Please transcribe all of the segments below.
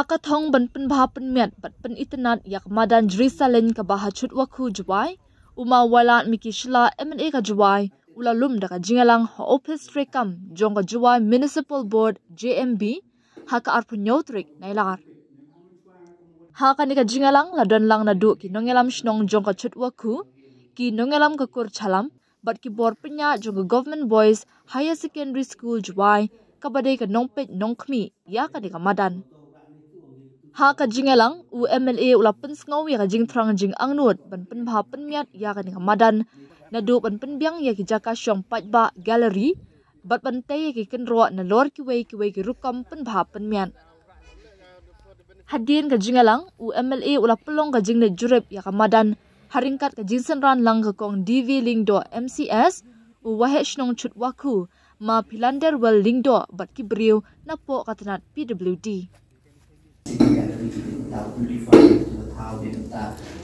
Hakathong ban penbah penmiat bat pen itanat yak madan Jerusalem ka bahachut wakhu juwai uma walat miki shla MNA ka juwai ula lum da ka jingalang ho office trekam jong ka juwai municipal board JMB haka arpunyotrik nailar haka ni ka jingalang ladon lang na du ki nongelam shnong jong ka chut wakhu ki nongelam ka kur chalam bat ki bor penya jong ka government boys higher secondary school juwai ka badai ka nongpet nongkhmi ya ka ni ka madan ha ka jingalang u MLA ula pensngau ya ka jingthrang jing angnut ban penbha penmiat ya ka ni ka madan na du ban penbyang ya ki jaka syong patba gallery bat ban tay ki kenro na lor ki wei ki rukam penbha penmiat hadin ka jingalang u MLA ula pelong ka jingne jurep ya ka madan haringkat ka jingsenran lang ka kong DV lingdo MCS u wahe shnong chut waku ma pilander wel lingdo bat ki briu na po katanat PWD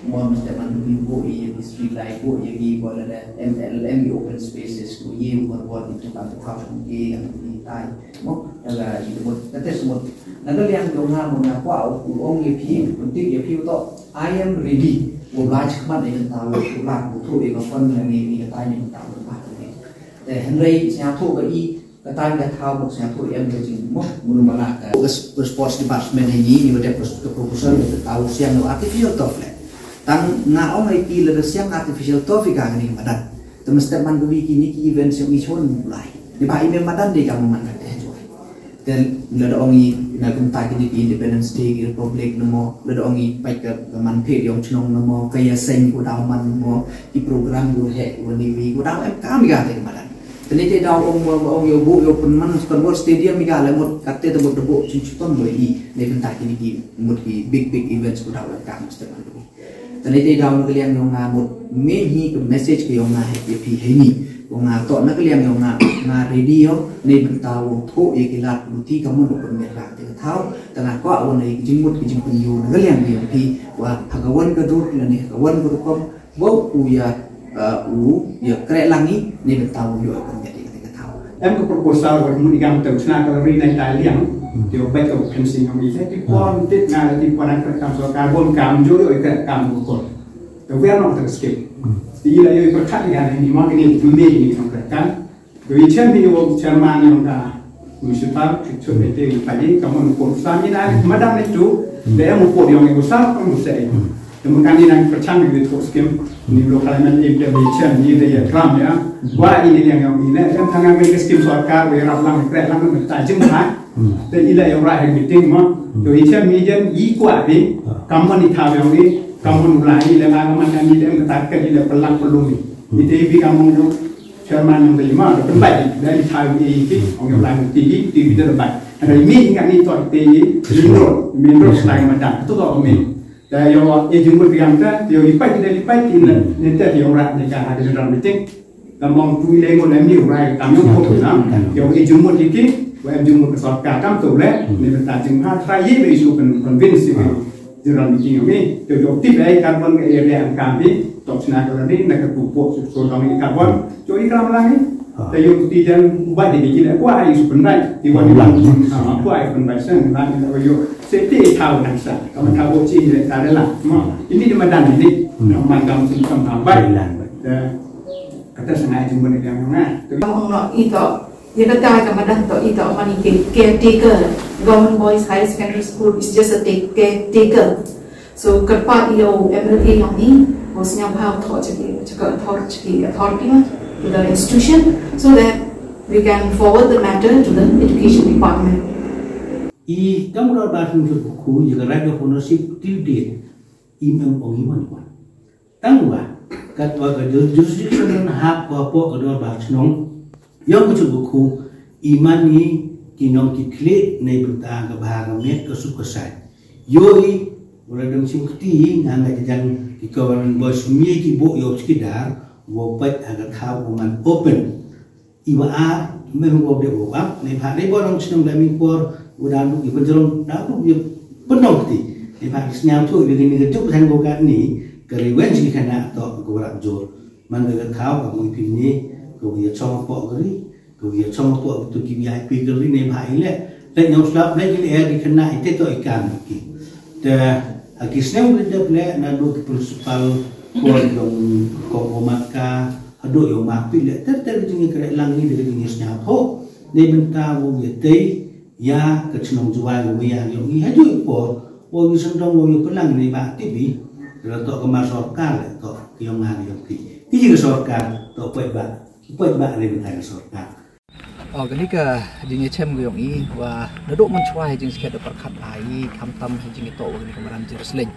More Mr. Mandubi go in street light go ye go la MLM open spaces go ye go what into ka ta from ye and the time mo la you mo tes mo nagal yang do nga mo na kwa ong ye phi unti ye phi to I am ready wo ga chman ne ta wo la ko thu e ko fon ne ni ta ni ta wo ba ne de henry sia thu ga I kata dah tahu saya tu yang berjing mo mulu mana sports department ini ada proposal tahu siang artificial turf tang na ong IT le siang artificial turf ka ni madan temestet mandubi kini ki event yang ichon mulai di ba ime madan de kamu mana de joy dan le ong I na kum ta kini Independence Day Republic namo le ong I pai ka man phe yong chnong namo kaya seng ko daw man mo di program yo he woni wi ko daw em kami ga de madan Tadi daw ong yo bu yo penman sport stadium mika le mot katte to bot bo cincuton bo I ne bentak ini ki mot ki big events ko daw ka mesti man do. Tadi daw no kliang yo nga mot me hi ko message ko yo nga he pi he ni ko nga to na kliang yo nga radio ne bentaw tho e ki lat luti ka mon ko me la te thau tana ko on ne jing mot ki jing pun yo na kliang yo pi wa hagawan ka dur la ne hagawan ko ko bo u ya ya kre langi ni betaw yo akan jadi ketika tahu. Em có proposal của một gam tàu chna gallery này tại liang thì bây giờ fencing ông ý thì quan tết ngày thì quan anh làm so carbon cam jo yo cái cam của con. Tàu về nó được skip. Thì là yo có khác cái này mà cái này chúng đi trong cái kan. Vì chân thì yo chairman yang ta municipal cho cái thì phải đi cảm ơn của sa như này mà đang này chú để em một cuộc điều này của sa không một sẽ Kemudian ini percaya dengan skim ni local implementation ni dia kram ya. Wah ini yang ini yang tengah mereka skim sarkar berap lang kerja lang mentajam lah. Tapi ini yang orang meeting mah. Jadi macam macam ikut ni, kamu ni tahu yang ni, kamu mulai lelah kamu ni dia mentakkan dia pelang pelung ni. Jadi kamu tu chairman yang terima, terbaik dari tahu ini, orang yang lain tinggi terbaik. Ada ini yang ni tuan tinggi, minro selain macam tu tak kami. Dan yang jumpa yang tu, yang lipat ini nanti yang orang ni kan ada dalam meeting, kamu tu ilmu dalam ni orang kami yang fokus nam, yang jumpa ini, yang jumpa kesalahan kami tu le, ni bertajam hal terakhir isu convince dalam meeting ini, yang tip carbon area kami, top senator ni nak pupuk kami carbon, jadi kalau lagi. Tapi yang tiada buat di sini, aku ada isu benar, di mana aku ada benar sen, lain aku yo seti tahu nasa, kamu tahu ciri tak ada lah. Ini di mana ini, macam sistem apa? Kata sengaja jumpa dengan mana? Kamu nak itu, dia kata kemudian itu mana caretaker, government boys higher secondary school is just a caretaker. So kerpa iyo MLA yang ni, bosnya bahawa tahu cakap authority to the institution so that we can forward the matter to the education department. I kamu dah bahas untuk buku juga right of ownership till date imam pengiman kuat. Tahu bah kat warga jurisdiction hak apa kedua bahas nong yang buku buku iman ni kinong kiklik naik bertahan ke bahagian met kesuksesan. Yoi beradam simkti nggak kejang di kawanan bos mie kibo yo sekedar wabak agar tahu dengan open iwa memang wabak wabak nih pak nih borong senang dami por udah lu ibu jerong dah tu dia penuh ti nih pak senyap tu begini kecuk sang bokan ni keriwen sih kena atau keberat jor mana agar tahu kamu ini kau dia cuma pok keri kau dia cuma pok betul VIP keri nih pak ini Let nhau slap let you air di kena itu to ikan ki. The akisnem le le na do principal ko yung ko maka ado yung mapi le ter jingi kre langi de jingi snya ho ne benta wo ye ya ke chnong jual wo ya yung I haju po wo wi sang dong wo yo pelang ni ba tibi ro to ke ma sorkar le to yung ngan yung ki ji sorkar to poi ba le benta sorkar cái cái chính xem người ông và nó độ mình xoay chính sẽ được bật khát ai tham tâm hay chính tổ cái cái làm chỉ sling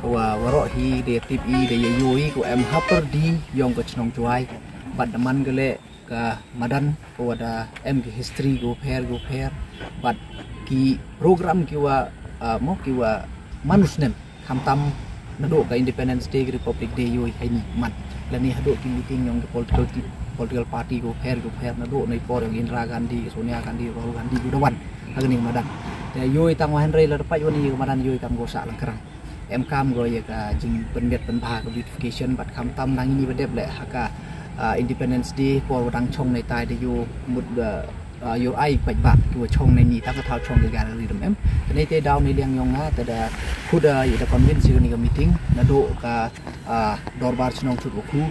và rồi hi để tiếp để yui của em hopper đi yong cái chong xoay bật man cái lệ cái madan và ada em cái history go pair bật cái program kiwa mo kiwa manus nem tham tâm nó độ cái Independence Day cái Republic Day yui hay ni man là ni hado cái meeting yong cái political party go pair na do nei por yang Indira Gandhi Sonia Gandhi Rahul Gandhi Gudawan agni madan te yoi tang wan rei la pai wani madan yoi kam go sa lang kerang em kam go ya ka jing penbiat penbha ka beautification bat kam tam nang ini bedep le haka Independence Day por dang chong nei tai de yo mut yo ai pai ba ki chong nei ni ta ka thao chong ga gallery dum em te nei te daw nei liang yong na te da khuda ya da convince ni ka meeting na do ka dorbar chnong chut ku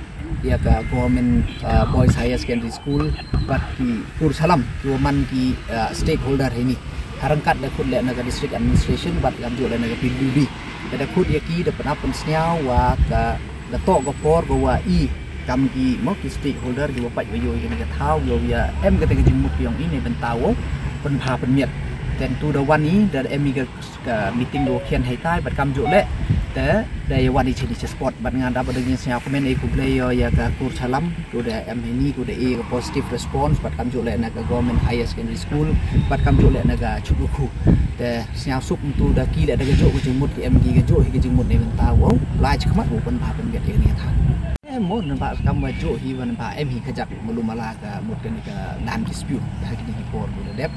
dia ka government boys higher secondary school bat ki Kursalam ki man ki stakeholder ini harangkat da khud le na ka district administration bat kam jo le na ka PWD da khud ya ki da penapen snyau wa ka da to go por go wa I kam ki mo ki stakeholder ki wa pai yo ni ka thau yo ya em ka te ki muk yong ini ben tawo pen pha pen miet ten tu da wan ni da em mi ka meeting do khian hai tai bat kam jo le te dari wani chini sport bat ngan dapat dengan siapa komen ikut player ya ke Kursalam kuda ini kuda ke positive response bat kam jule na ke government higher secondary school bat kam jule na ke Chukuku te siapa sup tu da ki da ke jo ke jemut ke MG ke jo ke jemut ni benta wow lai chakmat bukan bah penbiat ini than mo na ba kam ba jo hi wan ba em hi khajak mulumala ka mut ke ni ka land dispute ha ki ni por kuda dep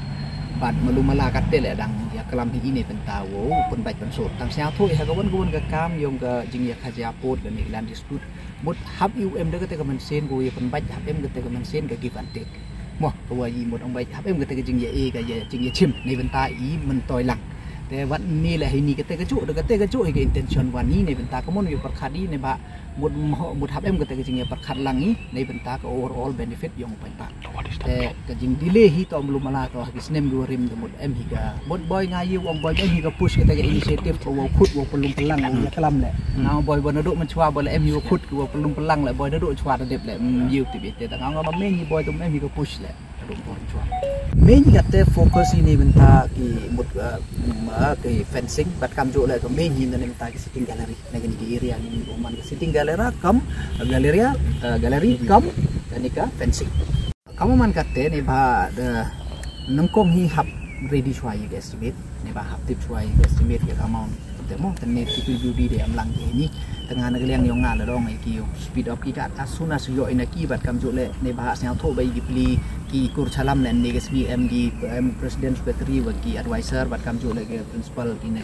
bat melumala kate le dang ya kelam hi ini pentawo pun baik pensot tang sia thoi ha kawan kawan ka kam yong ka jing ya khaja pot dan land dispute mut hab um de kate ka man sen go ya pun baik hab em kate ka man sen ka give and take mo ka wa yi mut ong baik hab em kate ka jing ya ka ya jing ya chim nei benta I men toy lang te wat ni la hi ni kate ka chu de kate ka chu hi intention wan ni nei benta ka mon yu perkhadi nei ba mut hab em kate ka jing ya perkhat lang ni nei benta ka overall benefit yong pai pa te ka jing delay hi to belum mala to his name go rim de mut em hi ka mut boy ngayi wong boy em hi ka push kate ka initiative ko wo khut wo pelum pelang ya kelam le now boy bon do man chwa bol em hi khut ko pelum pelang le boy do chwa de dep le yiu ti bi te ta ngam ma men hi boy tum em hi ka push le do bon chwa men hi kate focus ini benta ki mut ke fencing bat kam jo le ko men hi ne benta ki sitting gallery ne ki area ni ko man sitting gallery kam gallery kam kanika fencing kamu man kate ne ba de nangkong hi hap ready chwa yi estimate ne ba hap tip chwa yi estimate ke amount te mo te ne PWD de am lang ni tengah na galiang yong nga la dong ai ki speed of ki ka as soon as yo ina ki bat kam jo le ne ba sel tho bai gi pli ki Kursalam len ne gesmi MD president secretary wa ki advisor bat kam jo le ke principal ki ne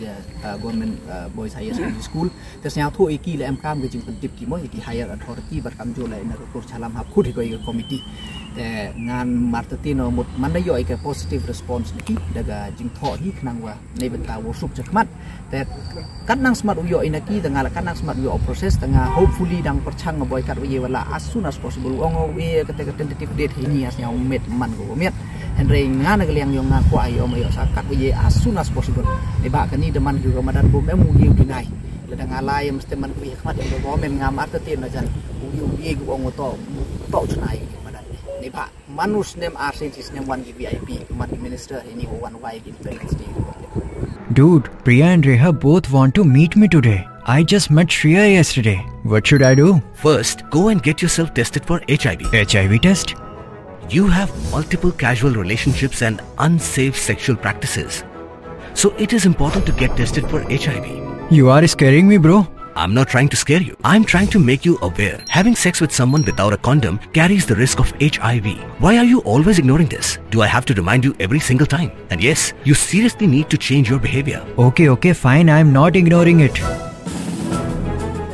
government boys higher secondary school te sel tho ki le am kam ge jing tip ki mo ki higher authority bat kam jo le na Kursalam hap khut ko i committee te ngan martino mut man da yo ke positive response ni daga jing tho hi knang wa ne benta wo sup chakmat te kan nang smart yo ina ki tengah kan nang smart yo proses tengah hopefully dang perchang boy kat we wala as soon as possible ong we ketika tentative date ini as nyau met man go met henry ngan galiang yo nga kwa yo mayo sakat we as soon as possible ne ba kan ni deman juga madan bom em yu dinai le dang alai mesti man we khmat yo go mem ngam artetin na jan yu ye go ong to chunai ni pak manus nem arsentis nem one VIP man minister ini one why Independence Day. Dude, Priya and Reha both want to meet me today. I just met Shreya yesterday. What should I do? First, go and get yourself tested for HIV. HIV test? You have multiple casual relationships and unsafe sexual practices. So it is important to get tested for HIV. You are scaring me, bro. I'm not trying to scare you. I'm trying to make you aware. Having sex with someone without a condom carries the risk of HIV. Why are you always ignoring this? Do I have to remind you every single time? And yes, you seriously need to change your behavior. Okay, fine. I'm not ignoring it.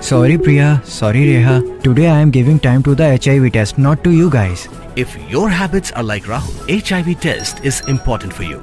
Sorry, Priya. Sorry, Reha. Today I am giving time to the HIV test, not to you guys. If your habits are like Rahul, HIV test is important for you.